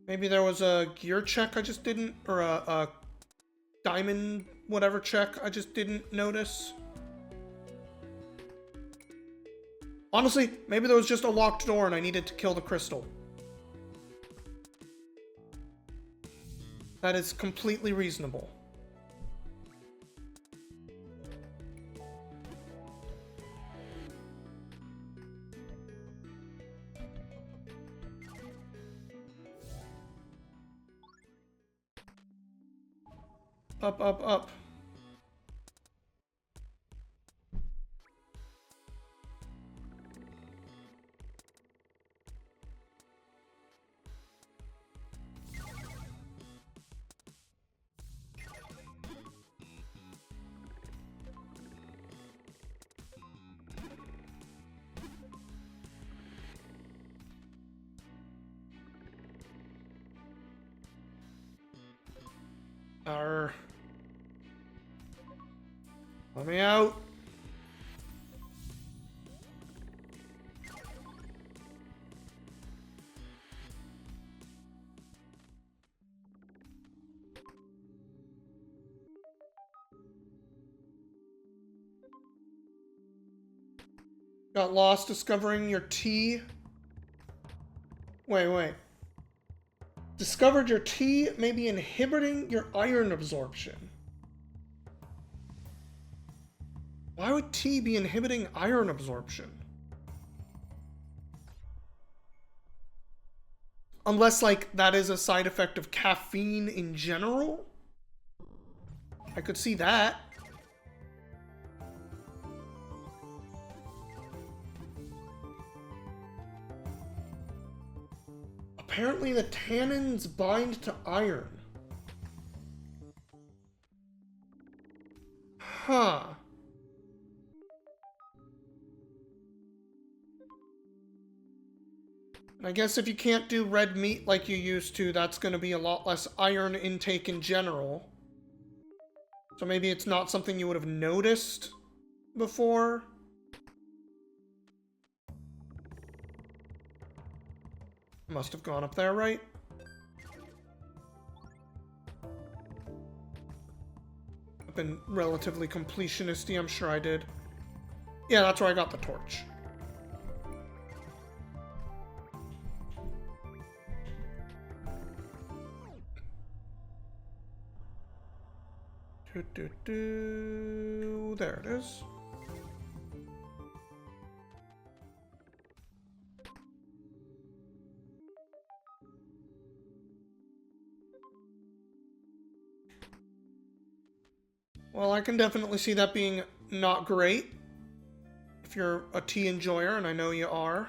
Maybe there was a gear check I just didn't, or a diamond whatever check I just didn't notice. Honestly, maybe there was just a locked door and I needed to kill the crystal. That is completely reasonable. Up, up, up. Arr. Let me out. Got lost discovering your tea. Wait. Discovered your tea may be inhibiting your iron absorption. Why would tea be inhibiting iron absorption? Unless, like, that is a side effect of caffeine in general? I could see that. Apparently the tannins bind to iron. Huh. I guess if you can't do red meat like you used to, that's going to be a lot less iron intake in general. So maybe it's not something you would have noticed before. Must have gone up there, right? I've been relatively completionisty, I'm sure I did. Yeah, that's where I got the torch. There it is. Well, I can definitely see that being not great. If you're a tea enjoyer, and I know you are.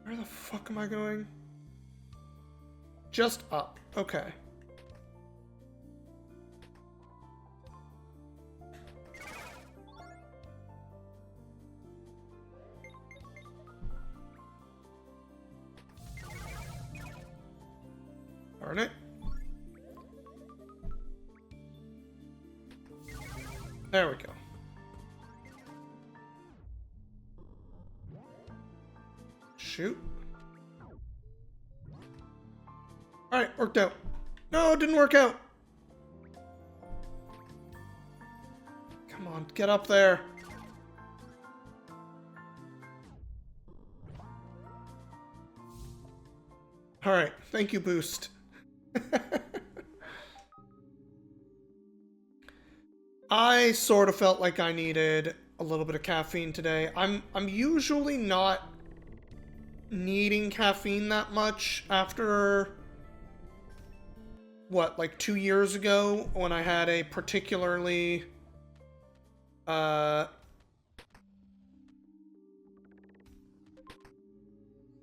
Where the fuck am I going? Just up. Okay. Darn it. There we go. Shoot. Alright, worked out. No, it didn't work out. Come on, get up there. Alright, thank you, Boost. I sort of felt like I needed a little bit of caffeine today. I'm usually not needing caffeine that much after, what, like 2 years ago when I had a particularly I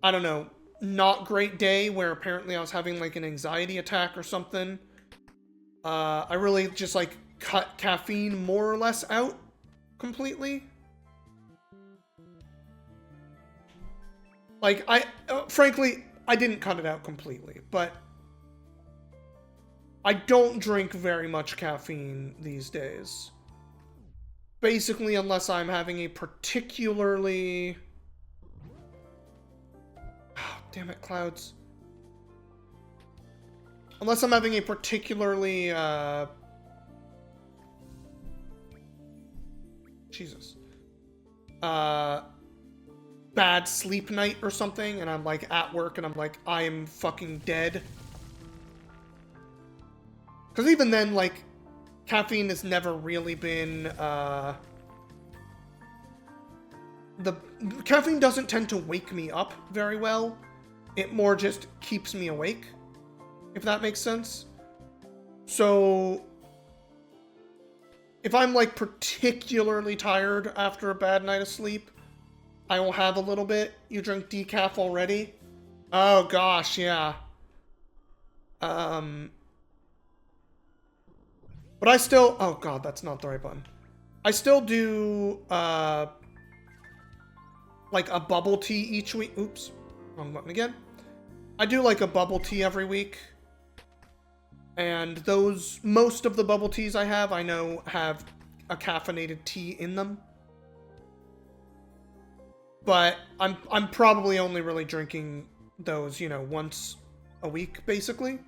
don't know, not great day where apparently I was having like an anxiety attack or something. I really just like cut caffeine more or less out completely. Like, frankly, I didn't cut it out completely, but I don't drink very much caffeine these days. Basically, unless I'm having a particularly... damn it, clouds. Unless I'm having a particularly, Jesus. Bad sleep night or something, and I'm like at work and I'm like, I am fucking dead. Because even then, like, caffeine has never really been, the caffeine doesn't tend to wake me up very well. It more just keeps me awake, if that makes sense. So if I'm like particularly tired after a bad night of sleep, I will have a little bit. You drink decaf already? Oh gosh, yeah. But I still, oh god, that's not the right button. I still do like a bubble tea each week. Oops, wrong button again. I do like a bubble tea every week. And those, most of the bubble teas I have, I know have a caffeinated tea in them. But I'm probably only really drinking those, you know, once a week, basically.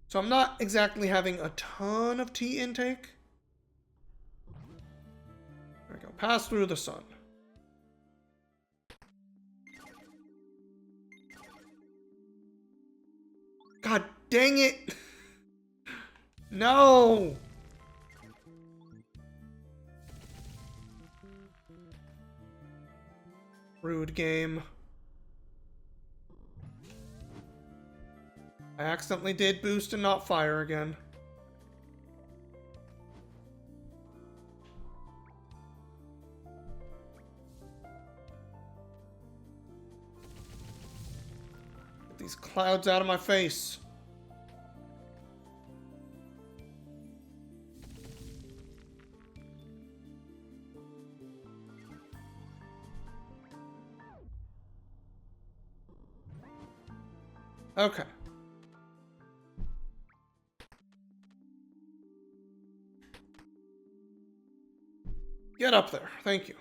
So I'm not exactly having a ton of tea intake. There we go. Pass through the sun. God dang it! No! Rude game. I accidentally did boost and not fire again. Get these clouds out of my face. Okay. Get up there. Thank you.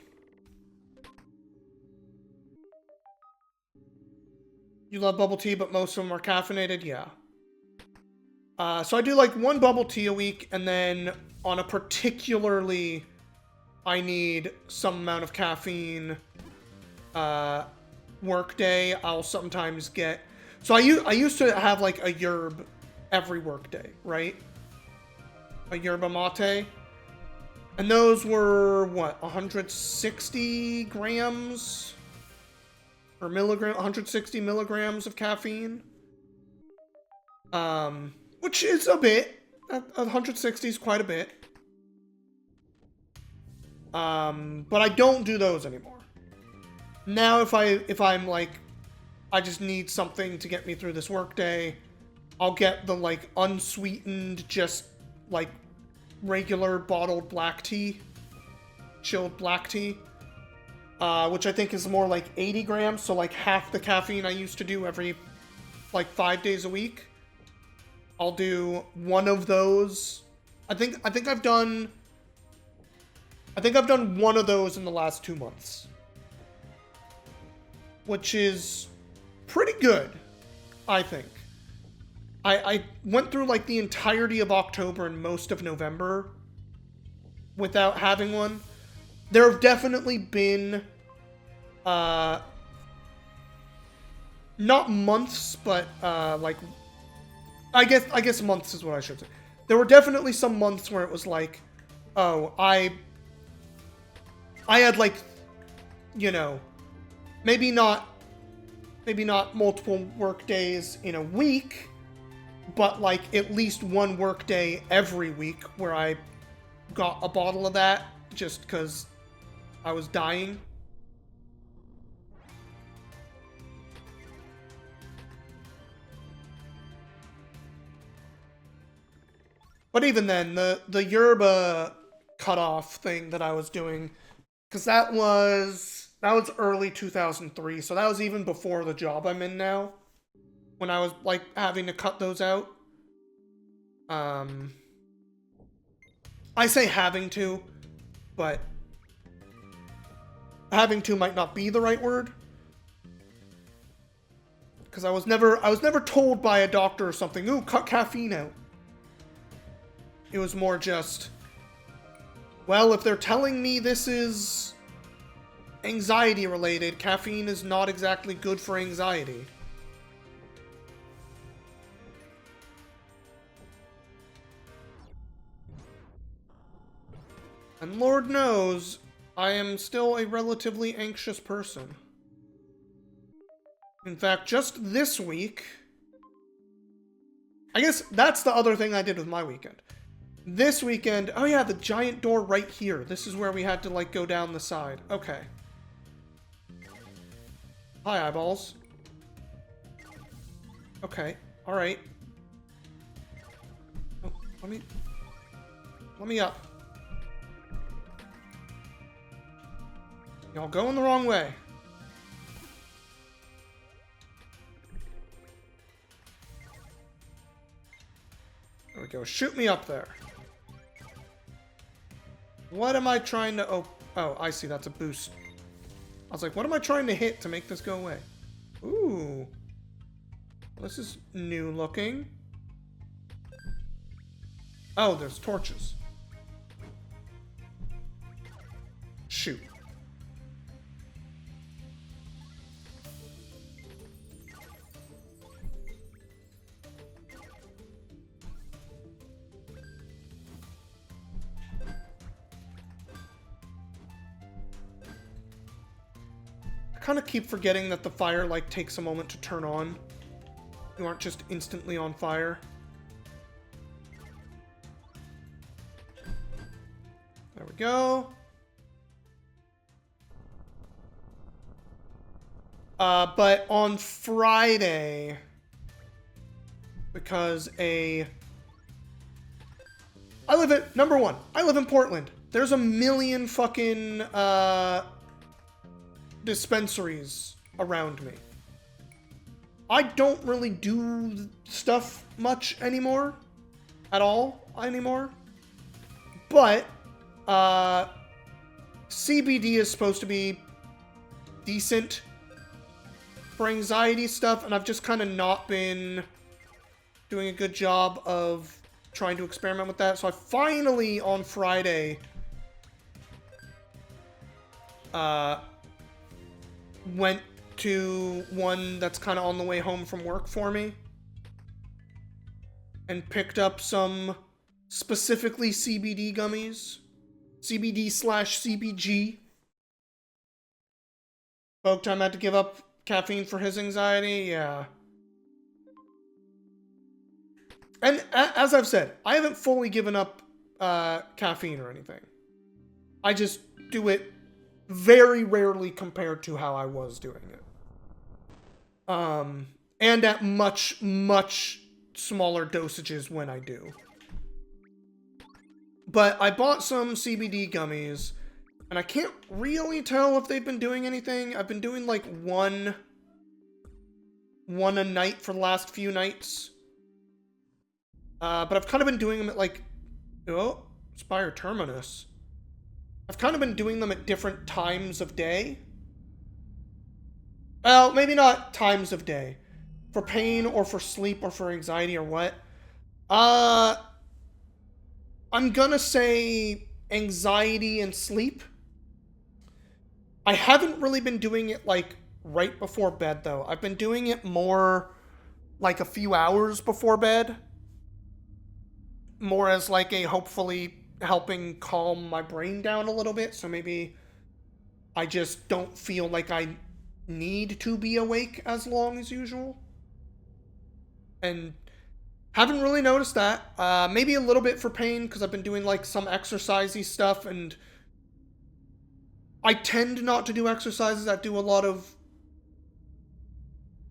You love bubble tea, but most of them are caffeinated? Yeah. So I do like one bubble tea a week, and then on a particularly I need some amount of caffeine work day, I'll sometimes get... So I used to have like a yerb every work day, right? A yerba mate. And those were, what, 160 grams? Or 160 milligrams of caffeine? Which is a bit. 160 is quite a bit. But I don't do those anymore. Now if I'm like, I just need something to get me through this workday, I'll get the like unsweetened, just like regular bottled black tea, chilled black tea, which I think is more like 80 grams, so like half the caffeine I used to do every like 5 days a week. I'll do one of those. I think I've done one of those in the last 2 months, which is pretty good, I think. I went through like the entirety of October and most of November without having one. There have definitely been, not months, but like, I guess months is what I should say. There were definitely some months where it was like, oh, I had like, you know, maybe not multiple work days in a week, but like at least one work day every week where I got a bottle of that just because I was dying. But even then, the yerba cutoff thing that I was doing, because that was early 2003, so that was even before the job I'm in now, when I was like having to cut those out. I say having to, but having to might not be the right word. because I was never told by a doctor or something, ooh, cut caffeine out. It was more just, well, if they're telling me this is anxiety related, caffeine is not exactly good for anxiety. And Lord knows, I am still a relatively anxious person. In fact, just this week, I guess that's the other thing I did with my weekend. This weekend, oh yeah, the giant door right here. This is where we had to, like, go down the side. Okay. Hi, eyeballs. Okay, alright. Oh, let me up. Y'all going the wrong way. There we go. Shoot me up there. What am I trying to... Oh, I see. That's a boost. I was like, what am I trying to hit to make this go away? Ooh. This is new looking. Oh, there's torches. Shoot. I kind of keep forgetting that the fire, like, takes a moment to turn on. You aren't just instantly on fire. There we go. But on Friday, because number one, I live in Portland. There's a million fucking, dispensaries around me. I don't really do stuff much anymore. At all anymore. But, CBD is supposed to be decent for anxiety stuff, and I've just kind of not been doing a good job of trying to experiment with that. So I finally, on Friday, went to one that's kind of on the way home from work for me and picked up some specifically CBD gummies. CBD/CBG. Folk time had to give up caffeine for his anxiety, yeah. And as I've said, I haven't fully given up caffeine or anything. I just do it very rarely compared to how I was doing it. And at much, much smaller dosages when I do. But I bought some CBD gummies, and I can't really tell if they've been doing anything. I've been doing like one a night for the last few nights. But I've kind of been doing them at like, Spire Terminus. I've kind of been doing them at different times of day. Well, maybe not times of day. For pain or for sleep or for anxiety or what. I'm gonna say anxiety and sleep. I haven't really been doing it like right before bed though. I've been doing it more like a few hours before bed. More as like a hopefully helping calm my brain down a little bit. So maybe I just don't feel like I need to be awake as long as usual. And haven't really noticed that. Maybe a little bit for pain because I've been doing like some exercisey stuff, and I tend not to do exercises that do a lot of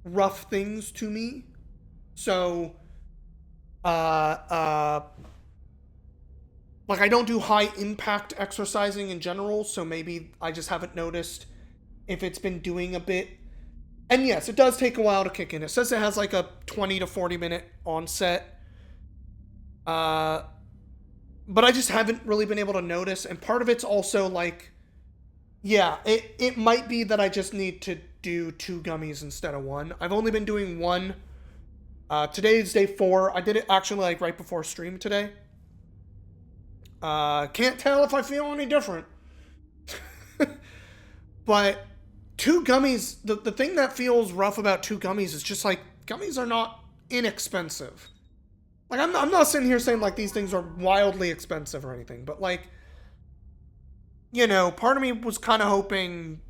rough things to me. So, like I don't do high impact exercising in general, so maybe I just haven't noticed if it's been doing a bit. And yes, it does take a while to kick in. It says it has like a 20 to 40 minute onset. But I just haven't really been able to notice. And part of it's also like, yeah, it might be that I just need to do 2 gummies instead of 1. I've only been doing 1. Today is day 4. I did it actually like right before stream today. Can't tell if I feel any different. But 2 gummies, the thing that feels rough about 2 gummies is just like, gummies are not inexpensive. Like, I'm not sitting here saying like these things are wildly expensive or anything, but like, you know, part of me was kind of hoping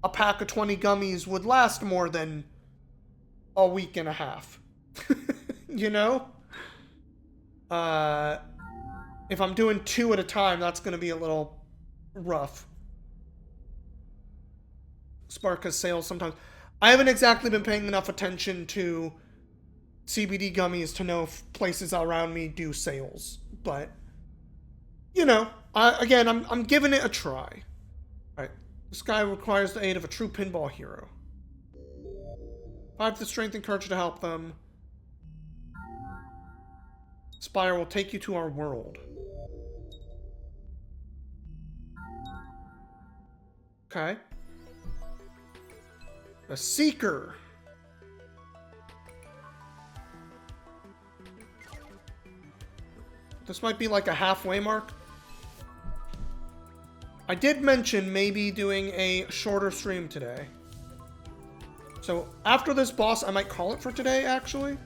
a pack of 20 gummies would last more than a week and a half. You know? If I'm doing 2 at a time, that's going to be a little rough. Spark has sales sometimes. I haven't exactly been paying enough attention to CBD gummies to know if places around me do sales. But, you know, again, I'm giving it a try. Alright, this guy requires the aid of a true pinball hero. I have the strength and courage to help them. Spire will take you to our world. Okay. A seeker. This might be like a halfway mark. I did mention maybe doing a shorter stream today. So after this boss, I might call it for today, actually.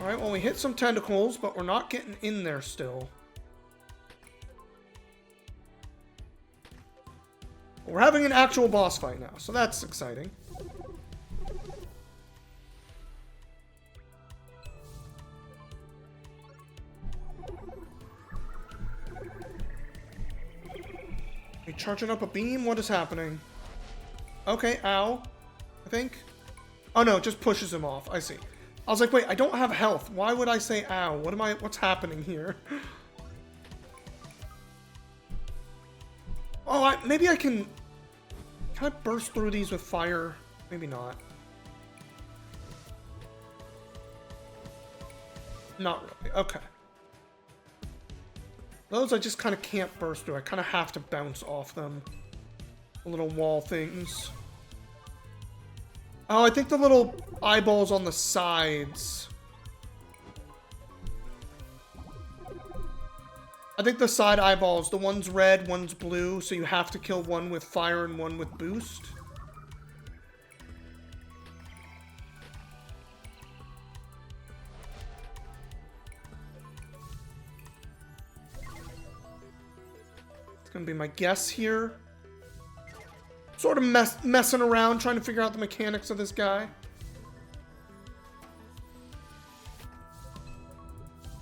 Alright, well, we hit some tentacles, but we're not getting in there still. We're having an actual boss fight now, so that's exciting. Are you charging up a beam? What is happening? Okay, ow. I think. Oh no, it just pushes him off. I see. I was like, wait, I don't have health. Why would I say ow? What's happening here? Oh, maybe I can I burst through these with fire? Maybe not. Not really. Okay. Those I just kind of can't burst through. I kind of have to bounce off them. The little wall things. Oh, I think the little eyeballs on the sides. I think the side eyeballs, the one's red, one's blue, so you have to kill one with fire and one with boost. It's gonna be my guess here. Sort of messing around, trying to figure out the mechanics of this guy.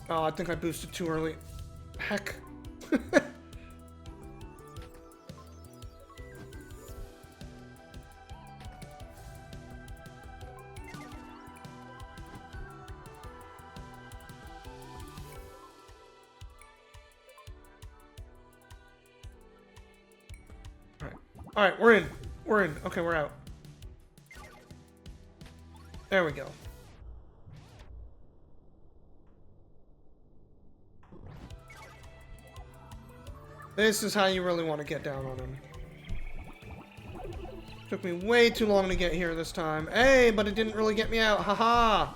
Oh, I think I boosted too early. Heck. Alright, we're in. We're in. Okay, we're out. There we go. This is how you really want to get down on him. Took me way too long to get here this time. Hey, but it didn't really get me out. Haha.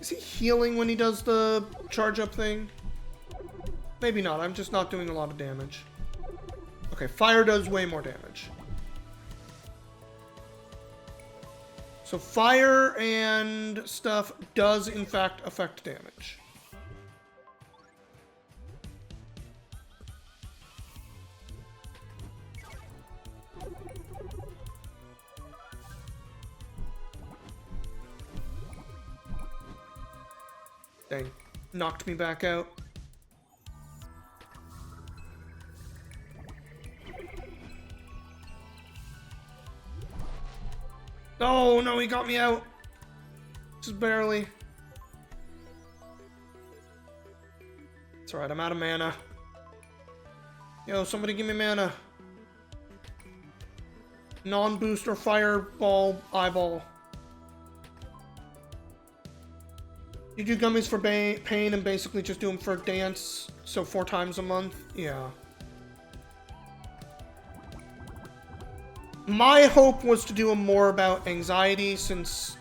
Is he healing when he does the charge up thing? Maybe not. I'm just not doing a lot of damage. Okay, fire does way more damage. So fire and stuff does in fact affect damage. Dang, knocked me back out. Oh, no, he got me out. Just barely. It's alright, I'm out of mana. Yo, somebody give me mana. Non-booster fireball eyeball. You do gummies for pain and basically just do them for dance, so 4 times a month? Yeah. My hope was to do them more about anxiety, since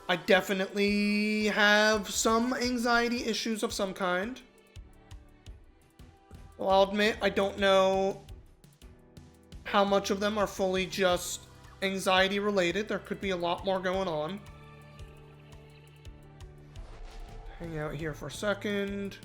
I definitely have some anxiety issues of some kind. Well, I'll admit, I don't know how much of them are fully just anxiety related. There could be a lot more going on. Hang out here for a second.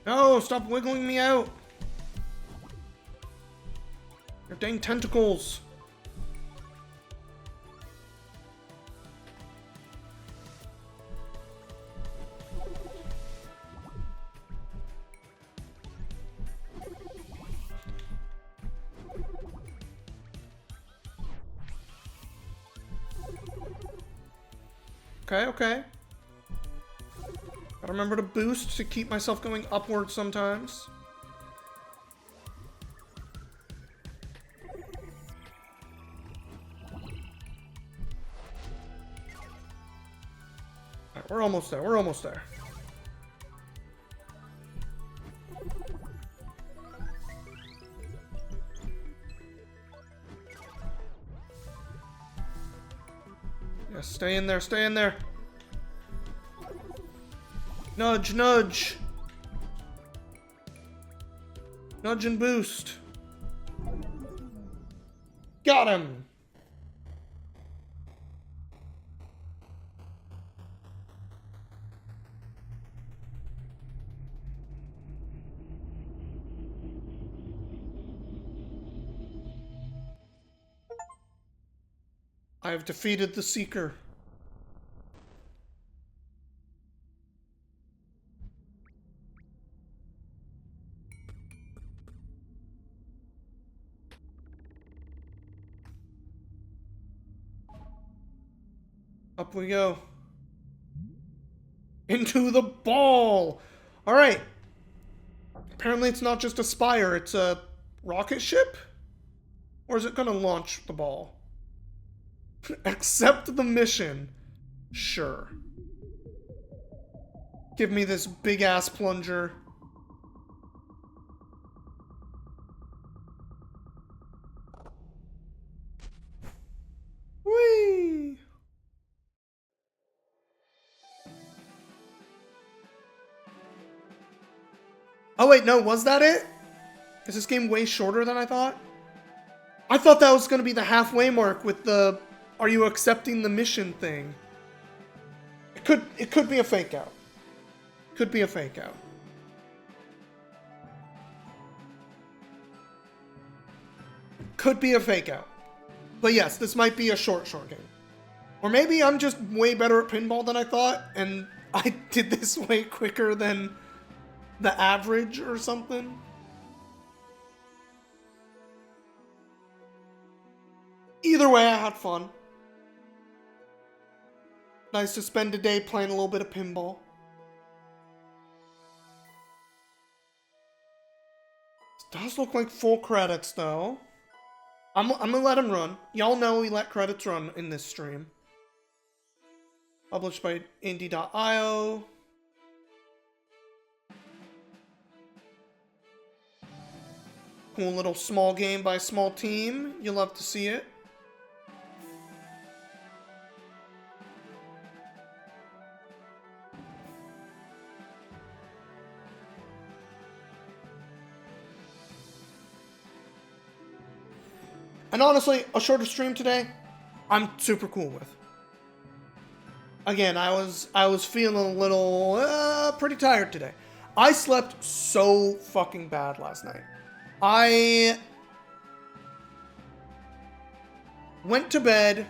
No, stop wiggling me out. Your dang tentacles. Okay, okay. Gotta remember to boost to keep myself going upward sometimes. Alright, we're almost there, we're almost there. Yeah, stay in there, stay in there. Nudge, nudge. Nudge and boost. Got him. I have defeated the Seeker. Up we go. Into the ball! Alright. Apparently it's not just a Spire, it's a rocket ship? Or is it gonna launch the ball? Accept the mission. Sure. Give me this big-ass plunger. Whee! Oh wait, no, was that it? Is this game way shorter than I thought? I thought that was gonna be the halfway mark with the "Are you accepting the mission" thing. It could be a fake out. Could be a fake out. Could be a fake out. But yes, this might be a short game. Or maybe I'm just way better at pinball than I thought, and I did this way quicker than the average or something. Either way, I had fun. Nice to spend a day playing a little bit of pinball. This does look like full credits, though. I'm gonna let them run. Y'all know we let credits run in this stream. Published by indie.io. Cool little small game by a small team. You'll love to see it. And honestly, a shorter stream today, I'm super cool with. Again, I was feeling a little pretty tired today. I slept so fucking bad last night. I went to bed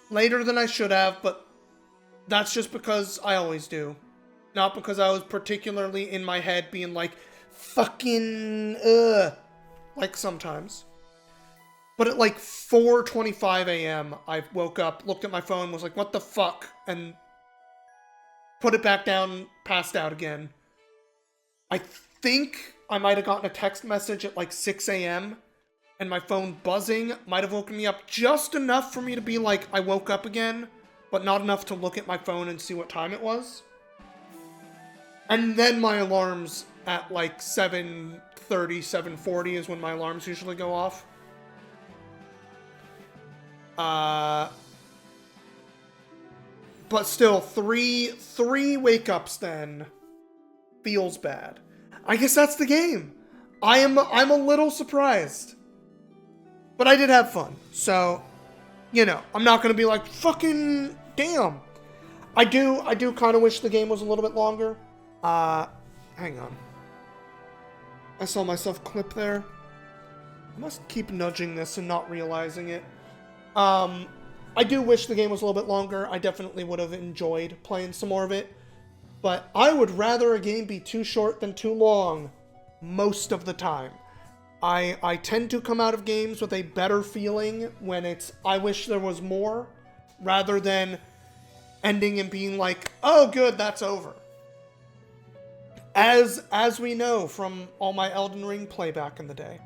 later than I should have, but that's just because I always do. Not because I was particularly in my head being like, fucking, like sometimes. But at like 4:25 a.m., I woke up, looked at my phone, was like, what the fuck? And put it back down, passed out again. I think I might have gotten a text message at like 6 a.m. and my phone buzzing might have woken me up just enough for me to be like, I woke up again, but not enough to look at my phone and see what time it was. And then my alarms at like 7:30, 7:40 is when my alarms usually go off. But still, three wake-ups then feels bad. I guess that's the game. I'm a little surprised. But I did have fun. So, you know, I'm not going to be like, fucking damn. I do kind of wish the game was a little bit longer. Hang on. I saw myself clip there. I must keep nudging this and not realizing it. I do wish the game was a little bit longer. I definitely would have enjoyed playing some more of it. But I would rather a game be too short than too long most of the time. I tend to come out of games with a better feeling when it's, I wish there was more, rather than ending and being like, oh good, that's over. As we know from all my Elden Ring play back in the day.